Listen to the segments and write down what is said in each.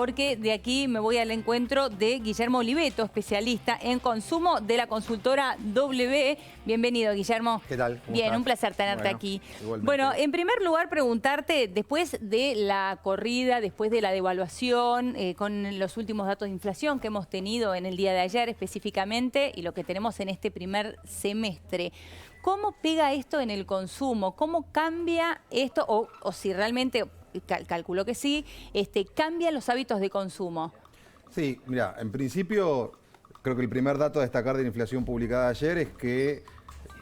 porque de aquí me voy al encuentro de Guillermo Oliveto, especialista en consumo de la consultora W. Bienvenido, Guillermo. ¿Qué tal? Bien, estás? un placer tenerte aquí. Igualmente. Bueno, en primer lugar preguntarte, después de la corrida, después de la devaluación, con los últimos datos de inflación que hemos tenido en el día de ayer específicamente y lo que tenemos en este primer semestre, ¿cómo pega esto en el consumo? ¿Cómo cambia esto? O si realmente, calculo que sí, cambian los hábitos de consumo. Sí, mira, en principio creo que el primer dato a destacar de la inflación publicada ayer es que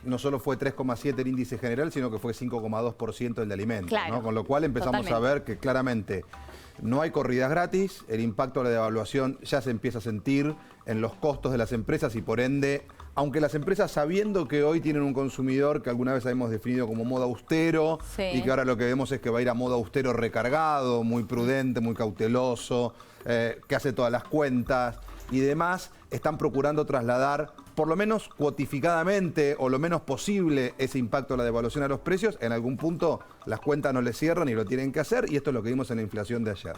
no solo fue 3,7 el índice general, sino que fue 5,2% el de alimentos, Claro, ¿no? Con lo cual empezamos totalmente. a ver que claramente no hay corridas gratis, el impacto de la devaluación ya se empieza a sentir en los costos de las empresas y por ende, aunque las empresas sabiendo que hoy tienen un consumidor que alguna vez hemos definido como modo austero Sí. y que ahora lo que vemos es que va a ir a modo austero recargado, muy prudente, muy cauteloso, que hace todas las cuentas y demás, están procurando trasladar por lo menos cuotificadamente o lo menos posible ese impacto de la devaluación a los precios. En algún punto las cuentas no les cierran y lo tienen que hacer y esto es lo que vimos en la inflación de ayer.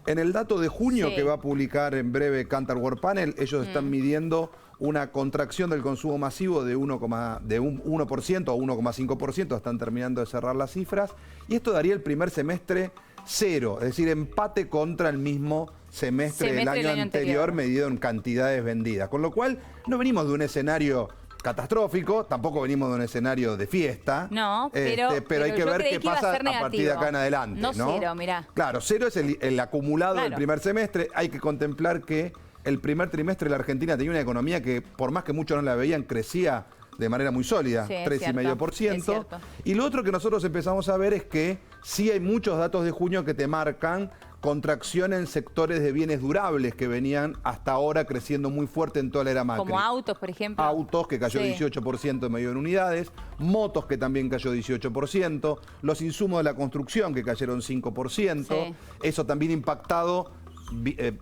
En el dato de junio Sí. que va a publicar en breve Kantar World Panel, ellos están midiendo una contracción del consumo masivo de un 1% o 1,5%, están terminando de cerrar las cifras, y esto daría el primer semestre cero, es decir, empate contra el mismo semestre del año anterior medido en cantidades vendidas. Con lo cual, no venimos de un escenario catastrófico, tampoco venimos de un escenario de fiesta. No, pero hay que yo ver creí qué que iba a pasa ser a partir de acá en negativo. adelante. No cero, mirá. Claro, cero es el acumulado del Claro. primer semestre. Hay que contemplar que el primer trimestre de la Argentina tenía una economía que, por más que muchos no la veían, crecía de manera muy sólida, Sí, es 3,5%. cierto. Y lo otro que nosotros empezamos a ver es que sí hay muchos datos de junio que te marcan contracción en sectores de bienes durables que venían hasta ahora creciendo muy fuerte en toda la era Macri. Como autos, por ejemplo. Autos, que cayó Sí. 18% en medio en unidades, motos, que también cayó 18%, los insumos de la construcción, que cayeron 5%, Sí. eso también impactado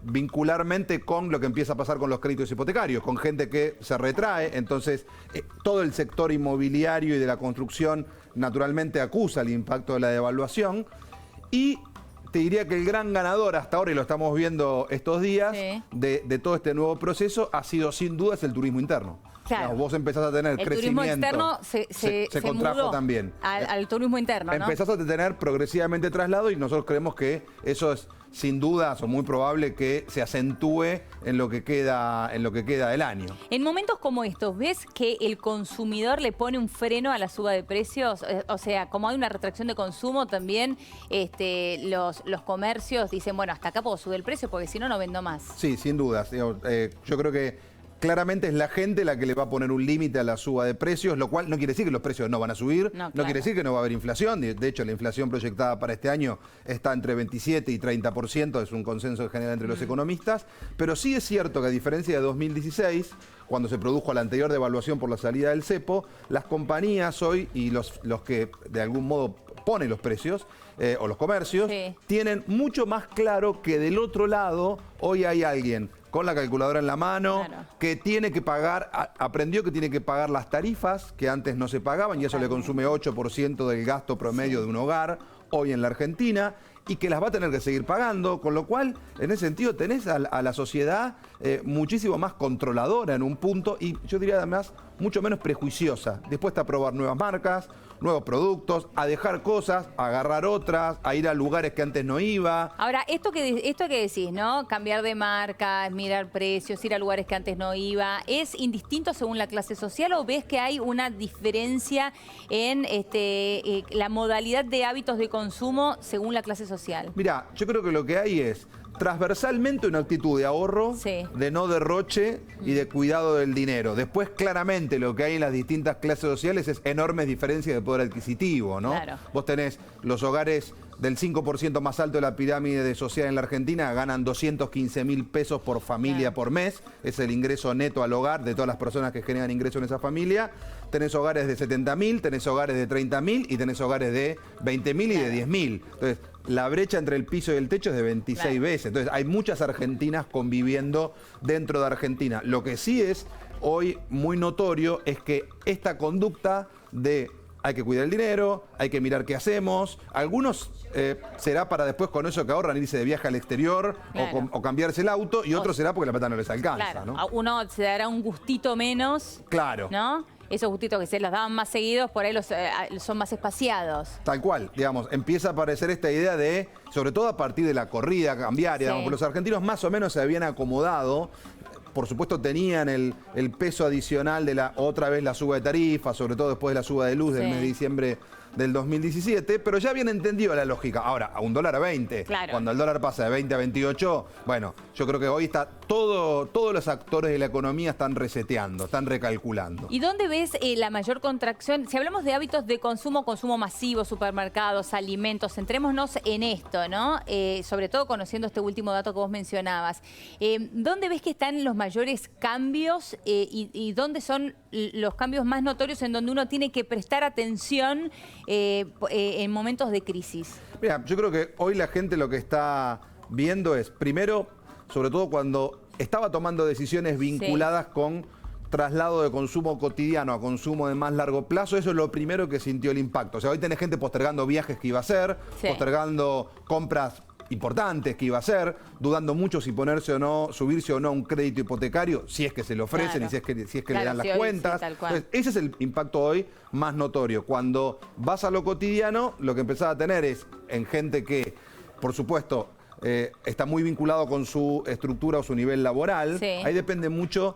vincularmente con lo que empieza a pasar con los créditos hipotecarios, con gente que se retrae, entonces todo el sector inmobiliario y de la construcción naturalmente acusa el impacto de la devaluación y te diría que el gran ganador hasta ahora, y lo estamos viendo estos días, Sí. de todo este nuevo proceso ha sido sin dudas el turismo interno. Claro. Digamos, vos empezás a tener El crecimiento. turismo externo se contrajo mudó también. al turismo interno, ¿no? Empezás a tener progresivamente traslado y nosotros creemos que eso es sin dudas o muy probable que se acentúe en lo que queda del año. En momentos como estos, ¿ves que el consumidor le pone un freno a la suba de precios? O sea, como hay una retracción de consumo, también los comercios dicen, bueno, hasta acá puedo subir el precio porque si no, no vendo más. Sí, sin dudas. Digamos, yo creo que claramente es la gente la que le va a poner un límite a la suba de precios, lo cual no quiere decir que los precios no van a subir, No, no claro. quiere decir que no va a haber inflación. De hecho, la inflación proyectada para este año está entre 27 y 30%, es un consenso general entre los economistas, pero sí es cierto que a diferencia de 2016, cuando se produjo la anterior devaluación por la salida del cepo, las compañías hoy y los que de algún modo ponen los precios, o los comercios, Sí. tienen mucho más claro que del otro lado hoy hay alguien con la calculadora en la mano, Claro. que tiene que pagar, aprendió que tiene que pagar las tarifas que antes no se pagaban y eso le consume 8% del gasto promedio de un hogar hoy en la Argentina y que las va a tener que seguir pagando, con lo cual en ese sentido tenés a la sociedad muchísimo más controladora en un punto y yo diría además mucho menos prejuiciosa, dispuesta a probar nuevas marcas, nuevos productos, a dejar cosas, a agarrar otras, a ir a lugares que antes no iba. Ahora, esto que decís, ¿no? Cambiar de marca, mirar precios, ir a lugares que antes no iba, ¿es indistinto según la clase social o ves que hay una diferencia en la modalidad de hábitos de consumo según la clase social? Mira, yo creo que lo que hay es transversalmente una actitud de ahorro, Sí. de no derroche y de cuidado del dinero. Después, claramente, lo que hay en las distintas clases sociales es enormes diferencias de poder adquisitivo, ¿no? Claro. Vos tenés los hogares del 5% más alto de la pirámide social en la Argentina, ganan 215.000 pesos por familia por mes. Es el ingreso neto al hogar de todas las personas que generan ingreso en esa familia. Tenés hogares de 70.000, tenés hogares de 30.000 y tenés hogares de 20.000 y de 10.000. Entonces, la brecha entre el piso y el techo es de 26 veces. Entonces, hay muchas argentinas conviviendo dentro de Argentina. Lo que sí es hoy muy notorio es que esta conducta de hay que cuidar el dinero, hay que mirar qué hacemos. Algunos será para después con eso que ahorran irse de viaje al exterior o cambiarse el auto, y otros será porque la plata no les alcanza. Claro, ¿no? Uno se dará un gustito menos. Claro. ¿No? Esos gustitos que se los daban más seguidos, por ahí son más espaciados. Tal cual, digamos, empieza a aparecer esta idea de, sobre todo a partir de la corrida cambiaria, digamos, porque los argentinos más o menos se habían acomodado. Por supuesto tenían el peso adicional de otra vez la suba de tarifas, sobre todo después de la suba de luz del mes de diciembre del 2017, pero ya habían entendido la lógica. Ahora, a $1.20, cuando el dólar pasa de 20 a 28, bueno, yo creo que hoy está todos los actores de la economía están reseteando, están recalculando. ¿Y dónde ves la mayor contracción? Si hablamos de hábitos de consumo masivo, supermercados, alimentos, centrémonos en esto, ¿no? Sobre todo conociendo este último dato que vos mencionabas. ¿Dónde ves que están los mayores cambios y dónde son los cambios más notorios en donde uno tiene que prestar atención en momentos de crisis? Mira, yo creo que hoy la gente lo que está viendo es, primero, sobre todo cuando estaba tomando decisiones vinculadas con traslado de consumo cotidiano a consumo de más largo plazo, eso es lo primero que sintió el impacto. O sea, hoy tenés gente postergando viajes que iba a hacer, postergando compras importantes que iba a hacer, dudando mucho si ponerse o no, subirse o no a un crédito hipotecario, si es que se le ofrecen y si es que le dan las cuentas. Entonces, ese es el impacto hoy más notorio. Cuando vas a lo cotidiano, lo que empezás a tener es en gente que, por supuesto, está muy vinculado con su estructura o su nivel laboral. Ahí depende mucho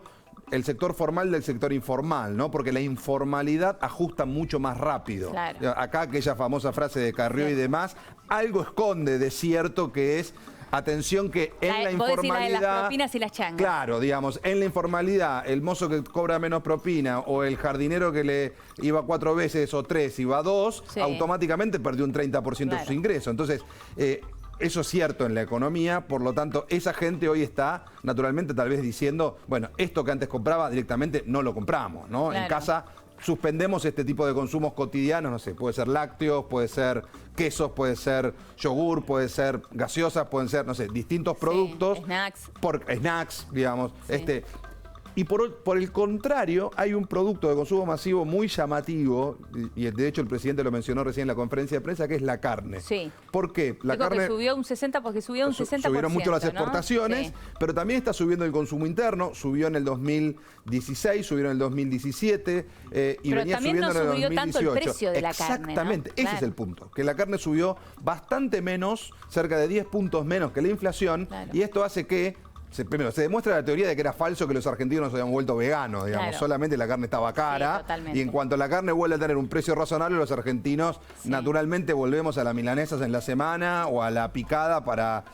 el sector formal del sector informal, ¿no? Porque la informalidad ajusta mucho más rápido. Acá aquella famosa frase de Carrió y demás, algo esconde de cierto que es, atención que en la informalidad... La de las propinas y las changas. Claro, digamos, en la informalidad, el mozo que cobra menos propina o el jardinero que le iba 4 veces o 3 y va 2, automáticamente perdió un 30% de sus ingresos. Entonces, eso es cierto en la economía, por lo tanto, esa gente hoy está, naturalmente, tal vez diciendo, bueno, esto que antes compraba directamente no lo compramos, ¿no? En casa suspendemos este tipo de consumos cotidianos, no sé, puede ser lácteos, puede ser quesos, puede ser yogur, puede ser gaseosas, pueden ser, no sé, distintos productos. Snacks, digamos. Y por el contrario, hay un producto de consumo masivo muy llamativo, y de hecho el presidente lo mencionó recién en la conferencia de prensa, que es la carne. ¿Por qué? La carne que subió un 60%, porque subió un 60%. Subieron mucho las exportaciones, pero también está subiendo el consumo interno, subió en el 2016, subió en el 2017, y venía subiendo en el 2018. Pero también no subió tanto el precio de la carne, ¿no? Exactamente, ese es el punto, que la carne subió bastante menos, cerca de 10 puntos menos que la inflación, y esto hace que primero, se demuestra la teoría de que era falso que los argentinos nos habíamos vuelto veganos, digamos, solamente la carne estaba cara, y en cuanto la carne vuelve a tener un precio razonable, los argentinos naturalmente volvemos a las milanesas en la semana o a la picada para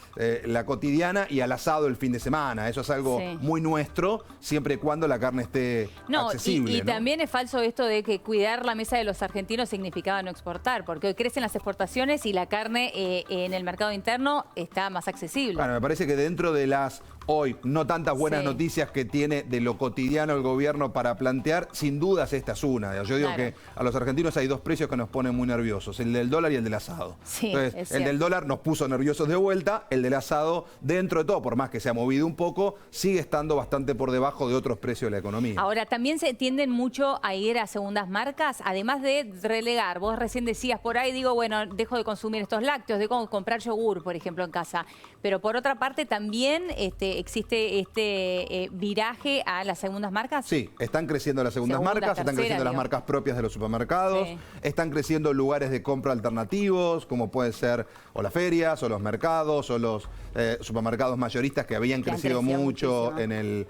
la cotidiana y al asado el fin de semana. Eso es algo muy nuestro, siempre y cuando la carne esté accesible. Y también es falso esto de que cuidar la mesa de los argentinos significaba no exportar, porque hoy crecen las exportaciones y la carne en el mercado interno está más accesible. Bueno, me parece que dentro de las hoy no tantas buenas noticias que tiene de lo cotidiano el gobierno para plantear, sin dudas esta es una. Yo digo que a los argentinos hay dos precios que nos ponen muy nerviosos, el del dólar y el del asado. Entonces, el del dólar nos puso nerviosos de vuelta, el del asado, dentro de todo, por más que se ha movido un poco, sigue estando bastante por debajo de otros precios de la economía. Ahora, también se tienden mucho a ir a segundas marcas, además de relegar. Vos recién decías, por ahí digo, bueno, dejo de consumir estos lácteos, dejo de comprar yogur, por ejemplo, en casa. Pero por otra parte, también existe este viraje a las segundas marcas. Sí, están creciendo las segundas marcas, están creciendo las marcas propias de los supermercados, están creciendo lugares de compra alternativos, como pueden ser o las ferias, o los mercados, o los supermercados mayoristas que habían crecido mucho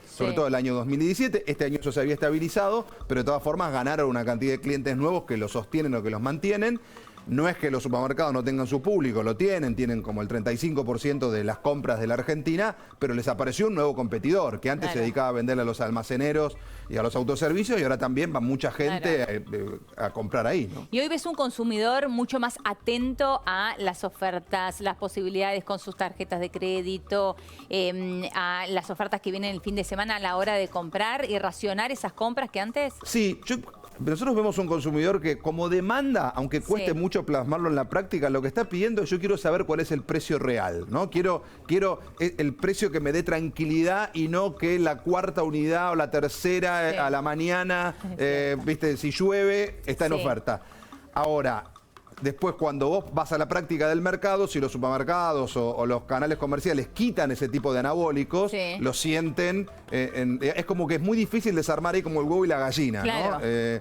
sobre todo el año 2017. Este año eso se había estabilizado, pero de todas formas ganaron una cantidad de clientes nuevos que los sostienen o que los mantienen. No es que los supermercados no tengan su público, lo tienen como el 35% de las compras de la Argentina, pero les apareció un nuevo competidor que antes se dedicaba a venderle a los almaceneros y a los autoservicios y ahora también va mucha gente a comprar ahí, ¿no? Y hoy ves un consumidor mucho más atento a las ofertas, las posibilidades con sus tarjetas de crédito, a las ofertas que vienen el fin de semana a la hora de comprar y racionar esas compras que antes. Sí, nosotros vemos un consumidor que como demanda, aunque cueste mucho plasmarlo en la práctica, lo que está pidiendo, yo quiero saber cuál es el precio real, ¿no? Quiero el precio que me dé tranquilidad y no que la cuarta unidad o la tercera a la mañana, viste, si llueve, está en oferta. Ahora, después cuando vos vas a la práctica del mercado, si los supermercados o los canales comerciales quitan ese tipo de anabólicos, Sí. lo sienten, es como que es muy difícil desarmar ahí como el huevo y la gallina, Claro. ¿no? Entonces,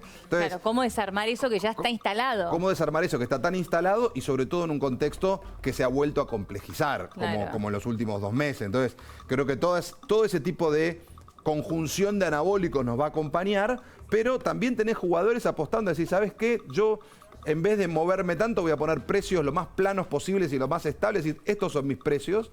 Claro, ¿cómo desarmar eso que ya está instalado? ¿cómo desarmar eso que está tan instalado y sobre todo en un contexto que se ha vuelto a complejizar, Claro. como en los últimos 2 meses? Entonces, creo que todo ese tipo de conjunción de anabólicos nos va a acompañar, pero también tenés jugadores apostando a decir, ¿sabes qué? Yo, en vez de moverme tanto, voy a poner precios lo más planos posibles y lo más estables, y estos son mis precios.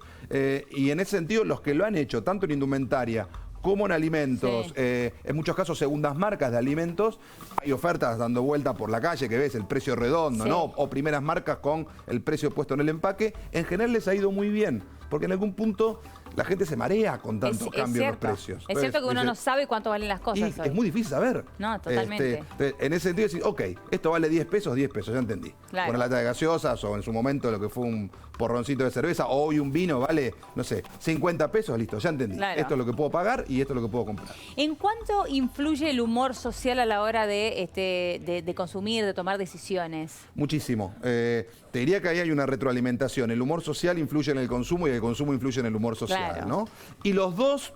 Y en ese sentido, los que lo han hecho, tanto en indumentaria como en alimentos, Sí. en muchos casos segundas marcas de alimentos, hay ofertas dando vuelta por la calle que ves el precio redondo, Sí. ¿no? O primeras marcas con el precio puesto en el empaque. En general les ha ido muy bien, porque en algún punto la gente se marea con tantos cambios en los precios. Es cierto que uno dice, no sabe cuánto valen las y cosas hoy. es muy difícil saber. No, totalmente. Entonces, en ese sentido decir, ok, esto vale 10 pesos, ya entendí. Claro. Una lata de gaseosas o en su momento lo que fue un porroncito de cerveza o hoy un vino vale, no sé, 50 pesos, listo, ya entendí. Claro. Esto es lo que puedo pagar y esto es lo que puedo comprar. ¿En cuánto influye el humor social a la hora de consumir, de tomar decisiones? Muchísimo. Te diría que ahí hay una retroalimentación. El humor social influye en el consumo y el consumo influye en el humor social, Claro. ¿no? Y los dos,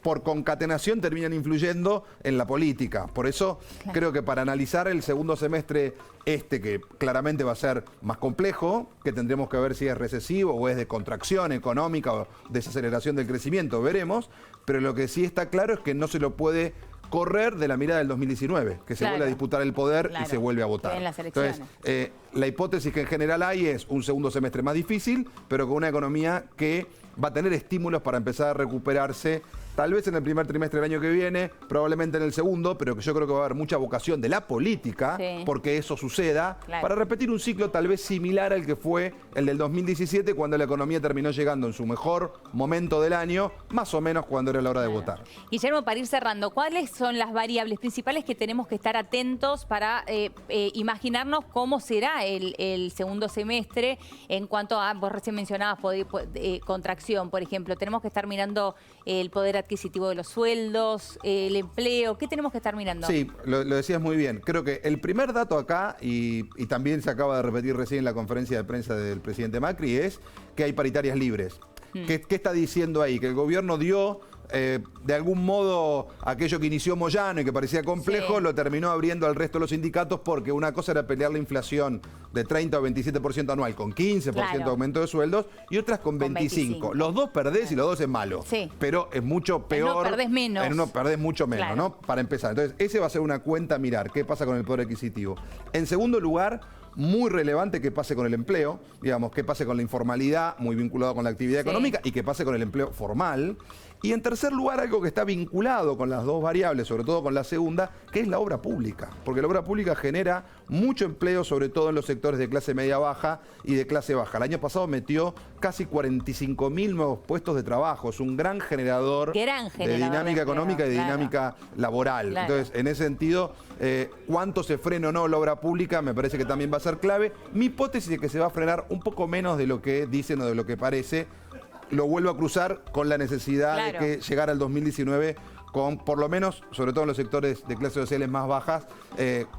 por concatenación, terminan influyendo en la política. Por eso creo que para analizar el segundo semestre que claramente va a ser más complejo, que tendremos que ver si es recesivo o es de contracción económica o desaceleración del crecimiento, veremos. Pero lo que sí está claro es que no se lo puede correr de la mirada del 2019, que se Claro. vuelve a disputar el poder Claro. y se vuelve a votar. En las elecciones. Entonces, la hipótesis que en general hay es un segundo semestre más difícil, pero con una economía que va a tener estímulos para empezar a recuperarse, tal vez en el primer trimestre del año que viene, probablemente en el segundo, pero que yo creo que va a haber mucha vocación de la política, Sí. porque eso suceda, Claro. para repetir un ciclo tal vez similar al que fue el del 2017, cuando la economía terminó llegando en su mejor momento del año, más o menos cuando era la hora de votar. Guillermo, para ir cerrando, ¿cuáles son las variables principales que tenemos que estar atentos para imaginarnos cómo será el segundo semestre en cuanto a, vos recién mencionabas, contracción, por ejemplo? Tenemos que estar mirando el poder adquisitivo de los sueldos, el empleo. ¿Qué tenemos que estar mirando? Sí, lo decías muy bien. Creo que el primer dato acá, y también se acaba de repetir recién en la conferencia de prensa del presidente Macri, es que hay paritarias libres. ¿Qué está diciendo ahí? Que el gobierno dio, de algún modo, aquello que inició Moyano y que parecía complejo, Sí. lo terminó abriendo al resto de los sindicatos, porque una cosa era pelear la inflación de 30 o 27% anual con 15% Claro. de aumento de sueldos y otras con 25%. Los dos perdés y los dos es malo. Sí. Pero es mucho peor. uno perdés menos. En uno perdés mucho menos, Claro. ¿no? Para empezar. Entonces, ese va a ser una cuenta a mirar. ¿Qué pasa con el poder adquisitivo? En segundo lugar, muy relevante que pase con el empleo, digamos, que pase con la informalidad, muy vinculado con la actividad Sí. económica, y que pase con el empleo formal. Y en tercer lugar, algo que está vinculado con las dos variables, sobre todo con la segunda, que es la obra pública. Porque la obra pública genera mucho empleo, sobre todo en los sectores de clase media-baja y de clase baja. El año pasado metió casi 45.000 nuevos puestos de trabajo. Es un gran generador, de dinámica económica y de dinámica laboral. Claro. Entonces, en ese sentido, cuánto se frena o no la obra pública me parece que también va a ser clave. Mi hipótesis es que se va a frenar un poco menos de lo que dicen o de lo que parece. Lo vuelvo a cruzar con la necesidad Claro. de que llegara el 2019 con, por lo menos, sobre todo en los sectores de clases sociales más bajas,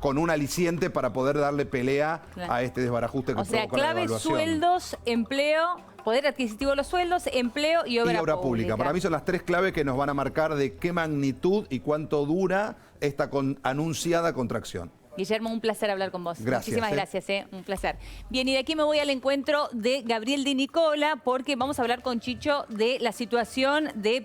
con un aliciente para poder darle pelea Claro. a este desbarajuste que O sea, provocó la clave devaluación. sueldos, empleo, poder adquisitivo de los sueldos, empleo y obra pública. Para mí son las tres claves que nos van a marcar de qué magnitud y cuánto dura esta anunciada contracción. Guillermo, un placer hablar con vos. Gracias, Muchísimas gracias, un placer. Bien, y de aquí me voy al encuentro de Gabriel Di Nicola porque vamos a hablar con Chicho de la situación de